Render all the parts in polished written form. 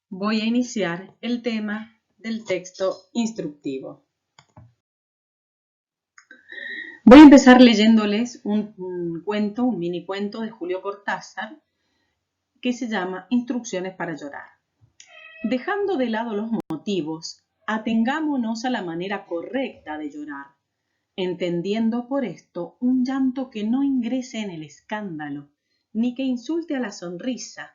voy a iniciar el tema del texto instructivo. Voy a empezar leyéndoles un mini cuento de Julio Cortázar que se llama Instrucciones para llorar. Dejando de lado los motivos, atengámonos a la manera correcta de llorar, entendiendo por esto un llanto que no ingrese en el escándalo, ni que insulte a la sonrisa,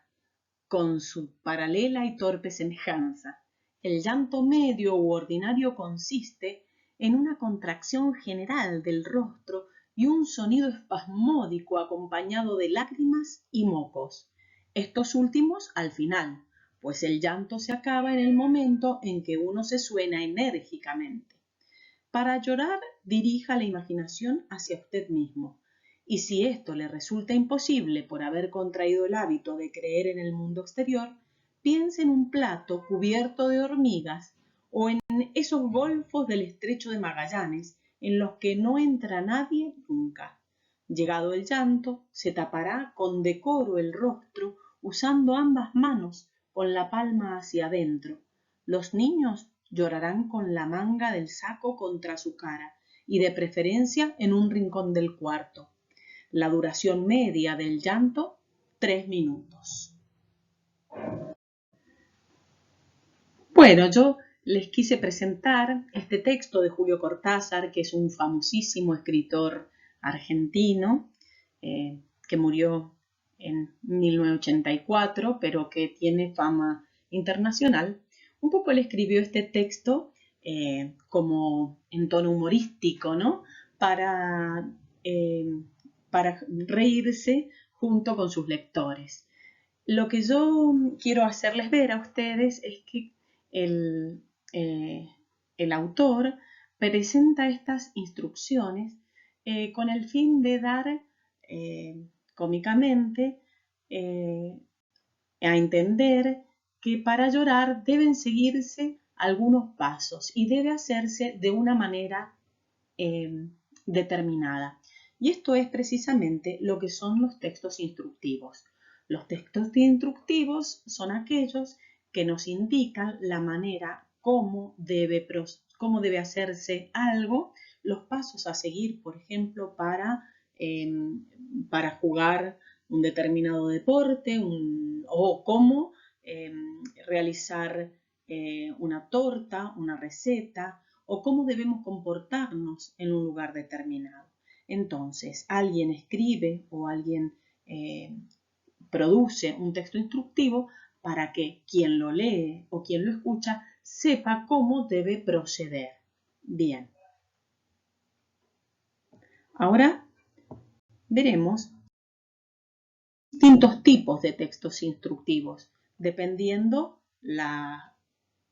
con su paralela y torpe semejanza. El llanto medio u ordinario consiste en una contracción general del rostro y un sonido espasmódico acompañado de lágrimas y mocos. Estos últimos al final, pues el llanto se acaba en el momento en que uno se suena enérgicamente. Para llorar, dirija la imaginación hacia usted mismo. Y si esto le resulta imposible por haber contraído el hábito de creer en el mundo exterior, piense en un plato cubierto de hormigas o en esos golfos del estrecho de Magallanes en los que no entra nadie nunca. Llegado el llanto, se tapará con decoro el rostro usando ambas manos con la palma hacia adentro. Los niños llorarán con la manga del saco contra su cara y de preferencia en un rincón del cuarto. La duración media del llanto, 3 minutos. Bueno, yo les quise presentar este texto de Julio Cortázar, que es un famosísimo escritor argentino que murió en 1984, pero que tiene fama internacional. Un poco le escribió este texto como en tono humorístico, ¿no? Para reírse junto con sus lectores. Lo que yo quiero hacerles ver a ustedes es que el autor presenta estas instrucciones con el fin de dar cómicamente a entender que para llorar deben seguirse algunos pasos y debe hacerse de una manera determinada. Y esto es precisamente lo que son los textos instructivos. Los textos instructivos son aquellos que nos indican la manera cómo debe hacerse algo, los pasos a seguir, por ejemplo, para jugar un determinado deporte o cómo realizar una torta, una receta, o cómo debemos comportarnos en un lugar determinado. Entonces, alguien escribe o alguien produce un texto instructivo para que quien lo lee o quien lo escucha sepa cómo debe proceder. Bien. Ahora veremos distintos tipos de textos instructivos, dependiendo la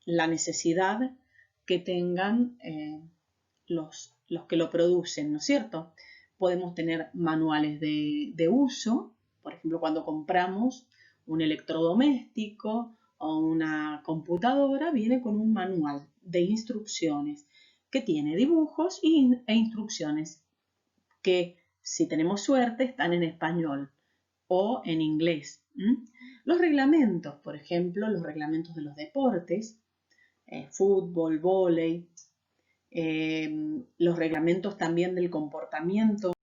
necesidad que tengan los que lo producen, ¿no es cierto? Podemos tener manuales de uso, por ejemplo, cuando compramos un electrodoméstico o una computadora, viene con un manual de instrucciones que tiene dibujos e instrucciones que, si tenemos suerte, están en español o en inglés. Los reglamentos, por ejemplo, los reglamentos de los deportes, fútbol, vóley, los reglamentos también del comportamiento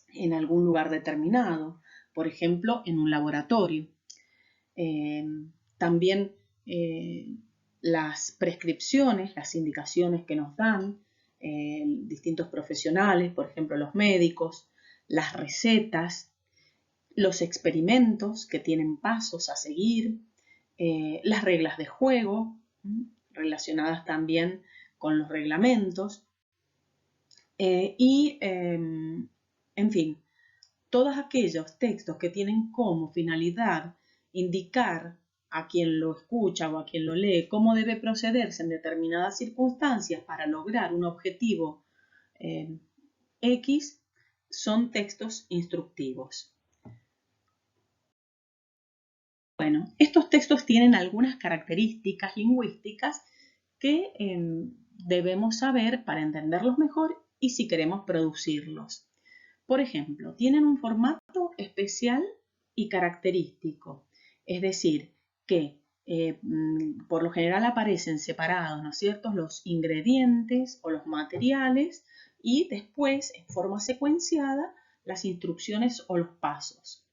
en algún lugar determinado, por ejemplo, en un laboratorio. También las prescripciones, las indicaciones que nos dan distintos profesionales, por ejemplo, los médicos, las recetas, los experimentos que tienen pasos a seguir, las reglas de juego, relacionadas también con los reglamentos, en fin, todos aquellos textos que tienen como finalidad indicar a quien lo escucha o a quien lo lee cómo debe procederse en determinadas circunstancias para lograr un objetivo X, son textos instructivos. Bueno, estos textos tienen algunas características lingüísticas que debemos saber para entenderlos mejor y si queremos producirlos. Por ejemplo, tienen un formato especial y característico, es decir, que por lo general aparecen separados, ¿no es cierto?, los ingredientes o los materiales y después, en forma secuenciada, las instrucciones o los pasos.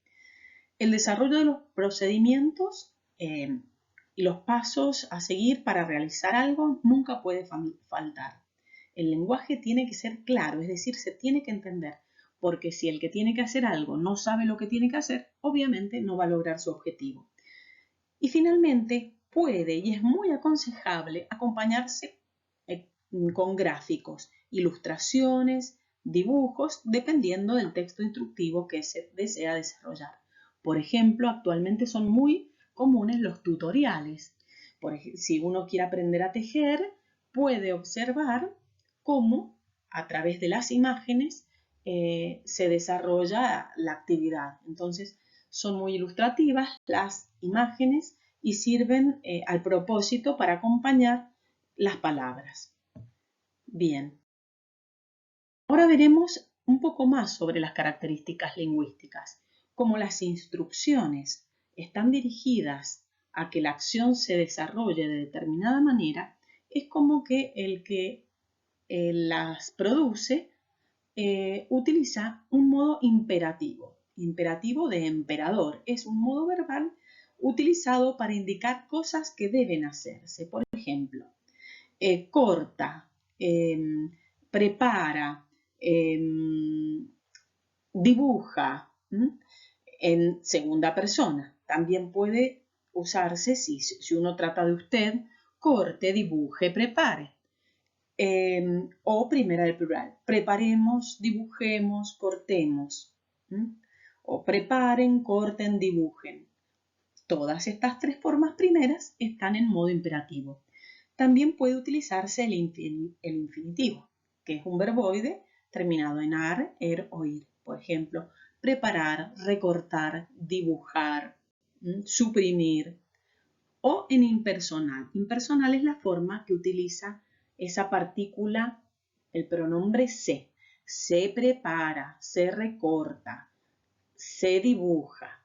El desarrollo de los procedimientos y los pasos a seguir para realizar algo nunca puede faltar. El lenguaje tiene que ser claro, es decir, se tiene que entender, porque si el que tiene que hacer algo no sabe lo que tiene que hacer, obviamente no va a lograr su objetivo. Y finalmente, puede y es muy aconsejable acompañarse con gráficos, ilustraciones, dibujos, dependiendo del texto instructivo que se desea desarrollar. Por ejemplo, actualmente son muy comunes los tutoriales. Por ejemplo, si uno quiere aprender a tejer, puede observar cómo a través de las imágenes se desarrolla la actividad. Entonces, son muy ilustrativas las imágenes y sirven al propósito para acompañar las palabras. Bien, ahora veremos un poco más sobre las características lingüísticas. Como las instrucciones están dirigidas a que la acción se desarrolle de determinada manera, es como que el que las produce utiliza un modo imperativo. Imperativo de emperador. Es un modo verbal utilizado para indicar cosas que deben hacerse. Por ejemplo, corta, prepara, dibuja, en segunda persona. También puede usarse si uno trata de usted, corte, dibuje, prepare. O primera del plural. Preparemos, dibujemos, cortemos. O preparen, corten, dibujen. Todas estas tres formas primeras están en modo imperativo. También puede utilizarse el infinitivo, que es un verboide terminado en ar, o ir. Por ejemplo, preparar, recortar, dibujar, suprimir. O en impersonal. Impersonal es la forma que utiliza esa partícula, el pronombre se. Se prepara, se recorta, se dibuja.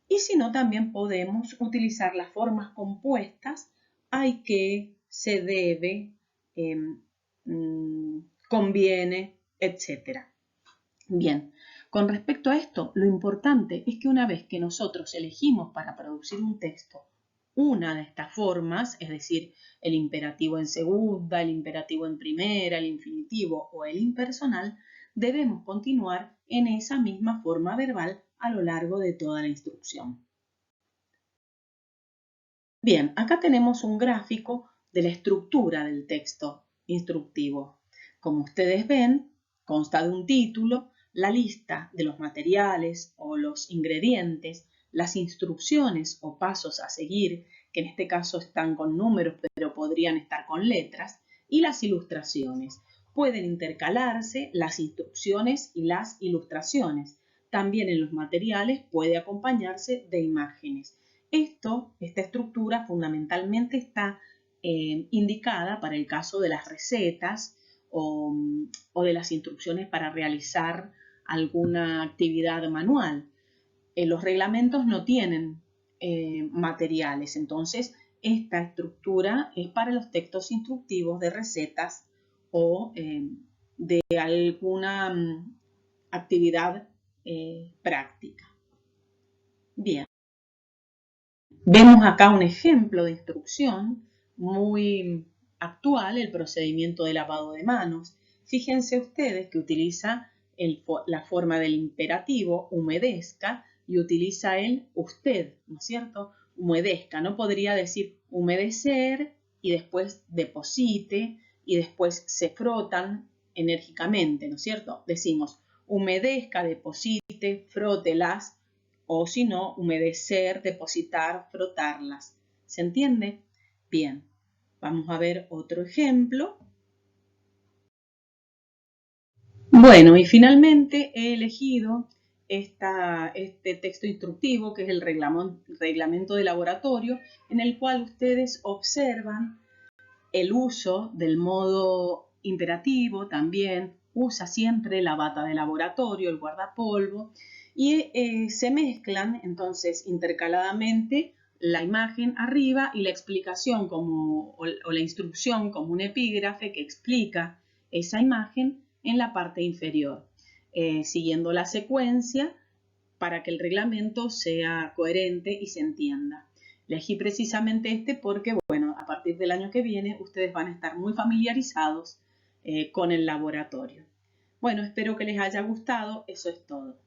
Y si no, también podemos utilizar las formas compuestas hay que, se debe, conviene, etc. Bien, con respecto a esto, lo importante es que una vez que nosotros elegimos para producir un texto una de estas formas, es decir, el imperativo en segunda, el imperativo en primera, el infinitivo o el impersonal, debemos continuar en esa misma forma verbal a lo largo de toda la instrucción. Bien, acá tenemos un gráfico de la estructura del texto instructivo. Como ustedes ven, consta de un título, la lista de los materiales o los ingredientes, las instrucciones o pasos a seguir, que en este caso están con números, pero podrían estar con letras, y las ilustraciones. Pueden intercalarse las instrucciones y las ilustraciones. También en los materiales puede acompañarse de imágenes. Esta estructura fundamentalmente está indicada para el caso de las recetas o de las instrucciones para realizar alguna actividad manual. Los reglamentos no tienen materiales, entonces esta estructura es para los textos instructivos de recetas o de alguna actividad práctica. Bien, vemos acá un ejemplo de instrucción muy actual, el procedimiento de lavado de manos. Fíjense ustedes que utiliza la forma del imperativo, humedezca, y utiliza el usted, ¿no es cierto? Humedezca, no podría decir humedecer y después deposite y después se frotan enérgicamente, ¿no es cierto? Decimos humedezca, deposite, frótelas, o si no, humedecer, depositar, frotarlas. ¿Se entiende? Bien, vamos a ver otro ejemplo. Bueno, y finalmente he elegido este texto instructivo, que es el reglamento de laboratorio, en el cual ustedes observan el uso del modo imperativo, también usa siempre la bata de laboratorio, el guardapolvo, y se mezclan entonces intercaladamente la imagen arriba y la explicación o la instrucción como un epígrafe que explica esa imagen en la parte inferior, siguiendo la secuencia para que el reglamento sea coherente y se entienda. Elegí precisamente este porque, bueno, a partir del año que viene ustedes van a estar muy familiarizados con el laboratorio. Bueno, espero que les haya gustado. Eso es todo.